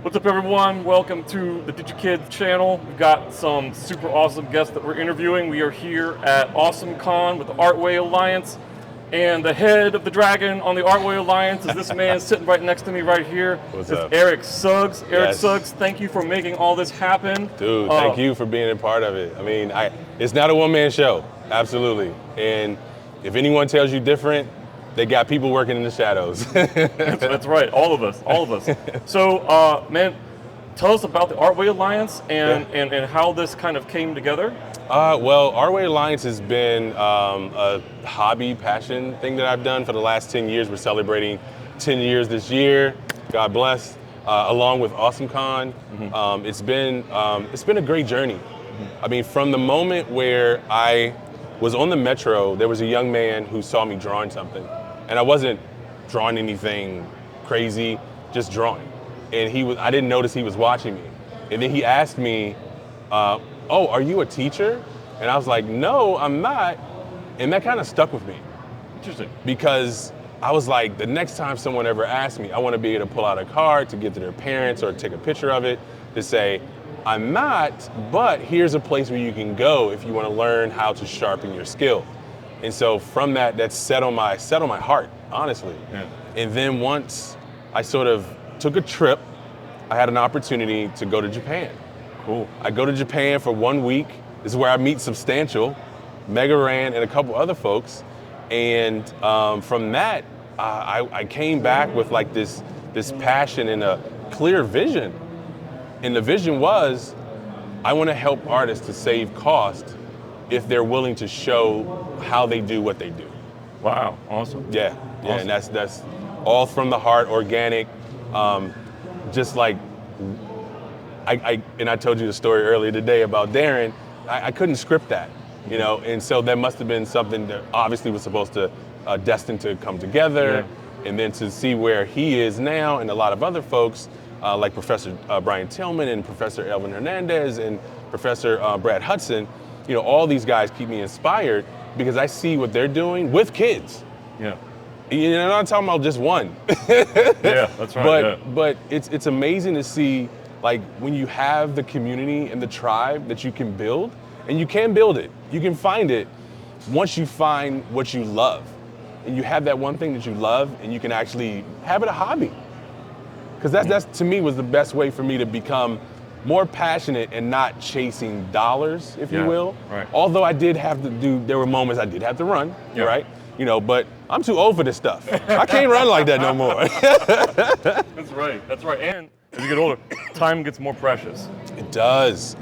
What's up, everyone? Welcome to the DigiKid channel. We've got some super awesome guests that we're interviewing. We are here at AwesomeCon with the Artway Alliance, and the head of the dragon on the Artway Alliance is this man sitting right next to me right here. What's it's up? Eric Suggs. Eric Yes. Suggs, thank you for making all this happen. Dude, thank you for being a part of it. I mean, it's not a one-man show, absolutely. And if anyone tells you different, they got people working in the shadows. That's right, all of us. So, man, tell us about the Artway Alliance and how this kind of came together. Well, Artway Alliance has been a hobby, passion thing that I've done for the last 10 years. We're celebrating 10 years this year, God bless, along with AwesomeCon. It's been a great journey. I mean, from the moment where I was on the Metro, there was a young man who saw me drawing something. And I wasn't drawing anything crazy, just drawing. And I didn't notice he was watching me. And then he asked me, oh, are you a teacher? And I was like, no, I'm not. And that kind of stuck with me. Interesting. Because I was like, the next time someone ever asks me, I want to be able to pull out a card to give to their parents or take a picture of it to say, I'm not, but here's a place where you can go if you want to learn how to sharpen your skill. And so from that set on my heart, honestly. Yeah. And then once I sort of took a trip, I had an opportunity to go to Japan. Cool. I go to Japan for 1 week. This is where I meet Substantial, Mega Ran, and a couple other folks. And from that, I came back with like this passion and a clear vision. And the vision was, I want to help artists to save cost if they're willing to show how they do what they do. Wow, awesome. Yeah, Awesome. And that's all from the heart, organic. Just like I told you the story earlier today about Darren. I couldn't script that, you know, and so that must have been something that obviously was supposed to destined to come together, and then to see where he is now, and a lot of other folks like Professor Brian Tillman and Professor Elvin Hernandez and Professor Brad Hudson. You know, all these guys keep me inspired because I see what they're doing with kids. Yeah. You know, I'm not talking about just one. Yeah, that's right. But it's amazing to see, like, when you have the community and the tribe that you can build, and you can build it. You can find it once you find what you love. And you have that one thing that you love, and you can actually have it a hobby. Because that's to me was the best way for me to become more passionate and not chasing dollars, if you will. Right. Although there were moments I did have to run, right? You know, but I'm too old for this stuff. I can't run like that no more. That's right. And as you get older, time gets more precious. It does.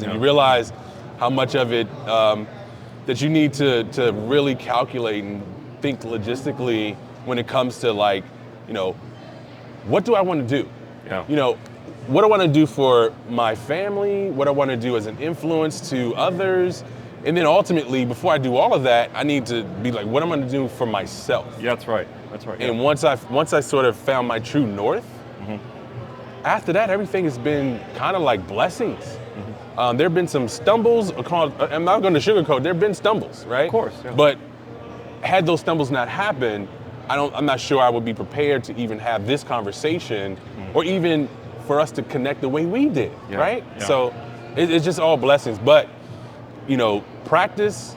And you realize how much of it that you need to really calculate and think logistically when it comes to, like, you know, what do I want to do? Yeah. You know, what I want to do for my family, what I want to do as an influence to others. And then ultimately, before I do all of that, I need to be like, what am I going to do for myself? Yeah, that's right. And once I sort of found my true north, after that, everything has been kind of like blessings. There have been some stumbles. I'm not going to sugarcoat. There have been stumbles, right? Of course. Yeah. But had those stumbles not happened, I'm not sure I would be prepared to even have this conversation, or even for us to connect the way we did, right? Yeah. So it's just all blessings. But, you know, practice.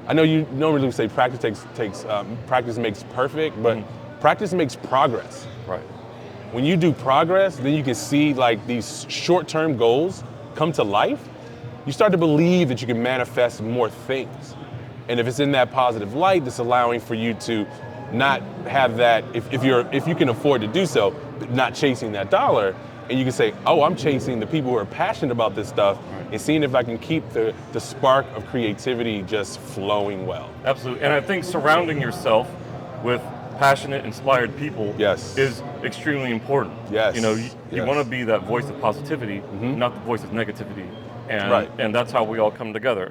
I know you normally say practice practice makes perfect, but practice makes progress. Right. When you do progress, then you can see, like, these short-term goals come to life. You start to believe that you can manifest more things. And if it's in that positive light, that's allowing for you to not have that, if you can afford to do so, but not chasing that dollar. And you can say, oh, I'm chasing the people who are passionate about this stuff, and seeing if I can keep the spark of creativity just flowing well. Absolutely. And I think surrounding yourself with passionate, inspired people is extremely important. Yes. You know, you want to be that voice of positivity, not the voice of negativity. And and that's how we all come together.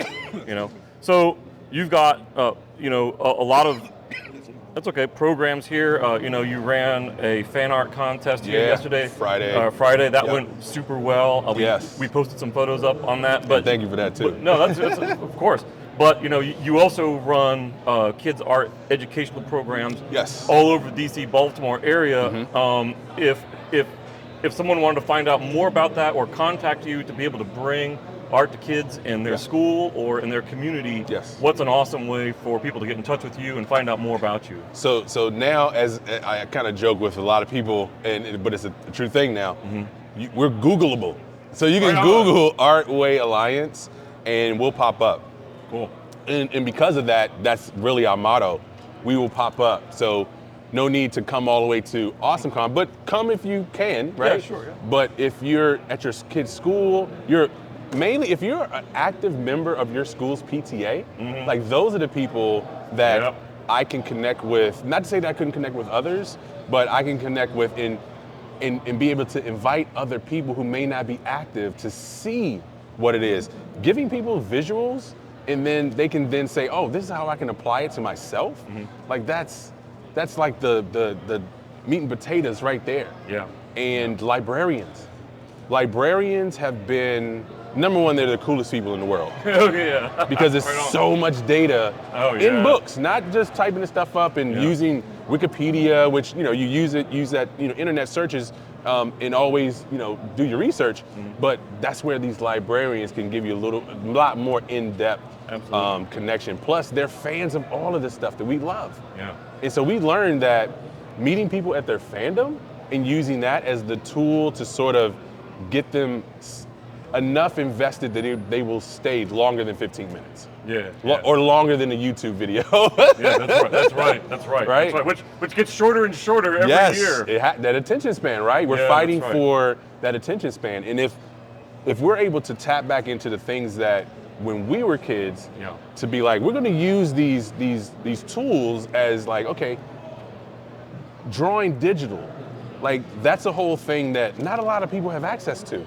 You know. So you've got a lot of programs here. You know, you ran a fan art contest here yesterday. Friday. That went super well. We posted some photos up on that. But thank you for that too. No, that's of course. But you know, you also run kids art educational programs all over DC, Baltimore area. If if someone wanted to find out more about that or contact you to be able to bring art to kids in their school or in their community, what's an awesome way for people to get in touch with you and find out more about you? So now, as I kind of joke with a lot of people, but it's a true thing now, we're Googleable. So you can Google Artway Alliance and we'll pop up. Cool. And because of that, that's really our motto. We will pop up. So no need to come all the way to AwesomeCon, but come if you can, right? Yeah, sure. Yeah. But if you're at your kid's school, if you're an active member of your school's PTA, like those are the people that I can connect with. Not to say that I couldn't connect with others, but I can connect with and be able to invite other people who may not be active to see what it is. Giving people visuals, and then they can then say, oh, this is how I can apply it to myself. Like that's like the meat and potatoes right there. Yeah. And librarians have been, number one, they're the coolest people in the world. Oh yeah. Because there's so much data in books, not just typing the stuff up and using Wikipedia, which you use that internet searches and always do your research. But that's where these librarians can give you a lot more in-depth connection. Plus, they're fans of all of this stuff that we love. Yeah. And so we learned that meeting people at their fandom and using that as the tool to sort of get them enough invested that they will stay longer than 15 minutes. Or longer than a YouTube video. That's right. Which gets shorter and shorter every year. That attention span, right? We're fighting for that attention span. And if we're able to tap back into the things that when we were kids, to be like, we're going to use these tools as like, okay, drawing digital, like that's a whole thing that not a lot of people have access to.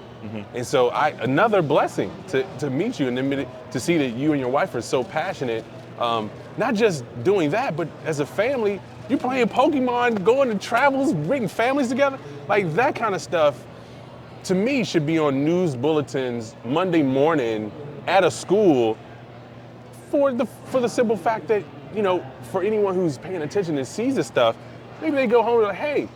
And so another blessing to meet you and then to see that you and your wife are so passionate, not just doing that, but as a family, you're playing Pokemon, going to travels, bringing families together, like that kind of stuff to me should be on news bulletins Monday morning at a school for the simple fact that, for anyone who's paying attention and sees this stuff, maybe they go home and like, hey,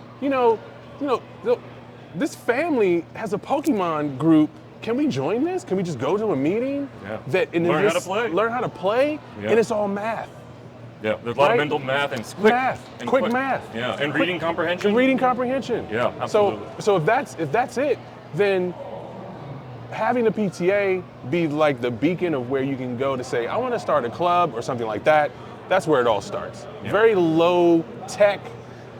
this family has a Pokemon group. Can we join this? Can we just go to a meeting? Learn how to play. And it's all math. Yeah, there's a lot of mental math and quick math. Yeah, and reading comprehension. Yeah, absolutely. So if that's it, then having the PTA be like the beacon of where you can go to say, I want to start a club or something like that, that's where it all starts. Very low tech.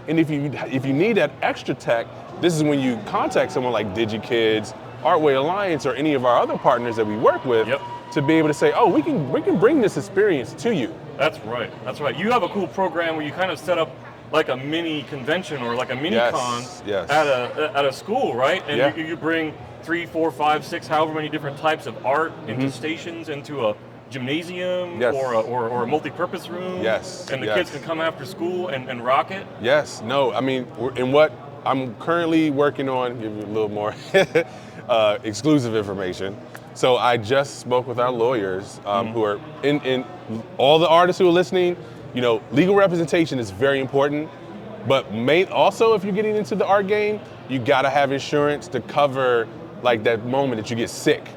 And if you need that extra tech, this is when you contact someone like DigiKids, Artway Alliance, or any of our other partners that we work with to be able to say, oh, we can bring this experience to you. That's right. You have a cool program where you kind of set up like a mini convention or like a mini con at a school, right? And you bring 3, 4, 5, 6, however many different types of art into stations, into a gymnasium or a multi-purpose room. And the kids can come after school and rock it. I mean, and what I'm currently working on, give you a little more exclusive information. So I just spoke with our lawyers who are in all the artists who are listening. Legal representation is very important, but also if you're getting into the art game, you gotta have insurance to cover like that moment that you get sick,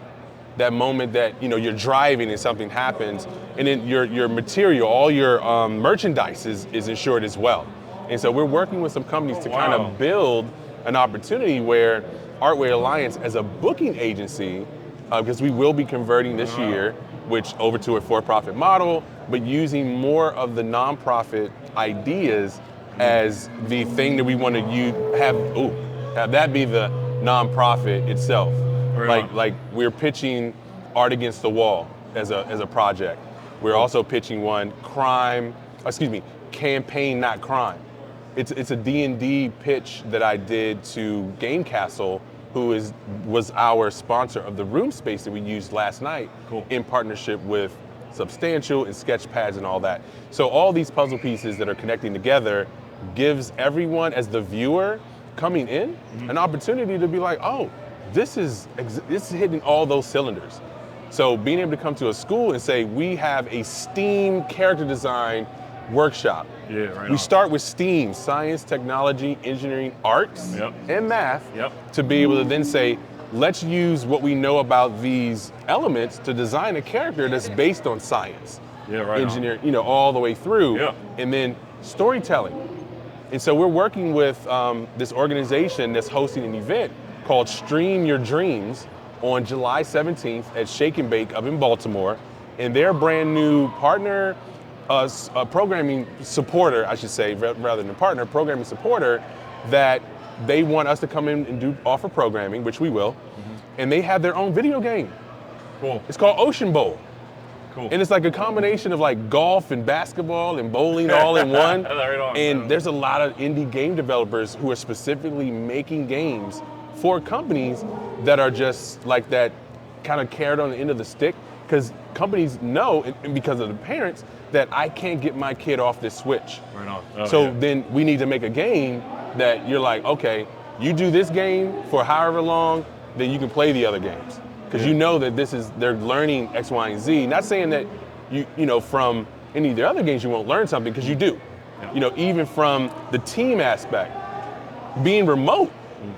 that moment that you're driving and something happens, and then your material, all your merchandise is insured as well. And so we're working with some companies to kind of build an opportunity where Artway Alliance as a booking agency, because we will be converting this year, which over to a for-profit model, but using more of the nonprofit ideas as the thing that we want to have that be the nonprofit itself. Like we're pitching Art Against the Wall as a project. We're also pitching one Campaign Not Crime. It's a D&D pitch that I did to Game Castle, who was our sponsor of the room space that we used last night in partnership with Substantial and Sketchpads and all that. So all these puzzle pieces that are connecting together gives everyone, as the viewer coming in, an opportunity to be like, oh, this is hitting all those cylinders. So being able to come to a school and say, we have a STEAM character design workshop. Yeah, right We on. start with STEAM, science, technology, engineering, arts, Yep. and math, Yep. to be able to then say, let's use what we know about these elements to design a character that's based on science, Yeah, right on. engineering, all the way through, Yeah. and then storytelling. And so we're working with this organization that's hosting an event called Stream Your Dreams on July 17th at Shake and Bake up in Baltimore. And they're a brand new partner, a programming supporter, I should say, rather than partner, programming supporter, that they want us to come in and offer programming, which we will. And they have their own video game. Cool. It's called Ocean Bowl. Cool. And it's like a combination of like golf and basketball and bowling all in one. Right on, And man. there's a lot of indie game developers who are specifically making games for companies that are just like that kind of carrot on the end of the stick. Because companies know, and because of the parents, that I can't get my kid off this switch. Right on. Oh, So yeah. then we need to make a game that you're like, okay, you do this game for however long, then you can play the other games. Because you know that they're learning X, Y, and Z. Not saying that from any of the other games you won't learn something, because you do. Yeah. Even from the team aspect, being remote,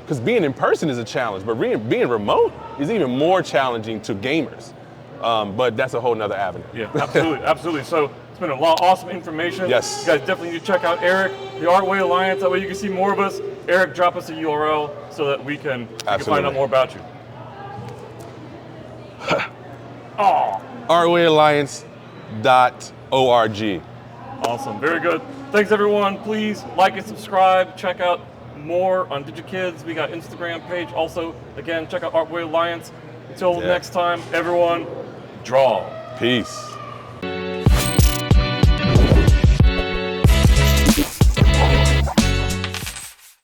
because being in person is a challenge, but being remote is even more challenging to gamers. But that's a whole nother avenue. Yeah, absolutely, absolutely. So it's been a lot of awesome information. Yes. You guys definitely need to check out Eric, the Artway Alliance. That way you can see more of us. Eric, drop us a URL so that we can find out more about you. Oh, artwayalliance.org. awesome. Very good. Thanks, everyone. Please like and subscribe. Check out more on DigiKids. We got Instagram page. Also, again, check out Artway Alliance. Until next time, everyone, draw. Peace.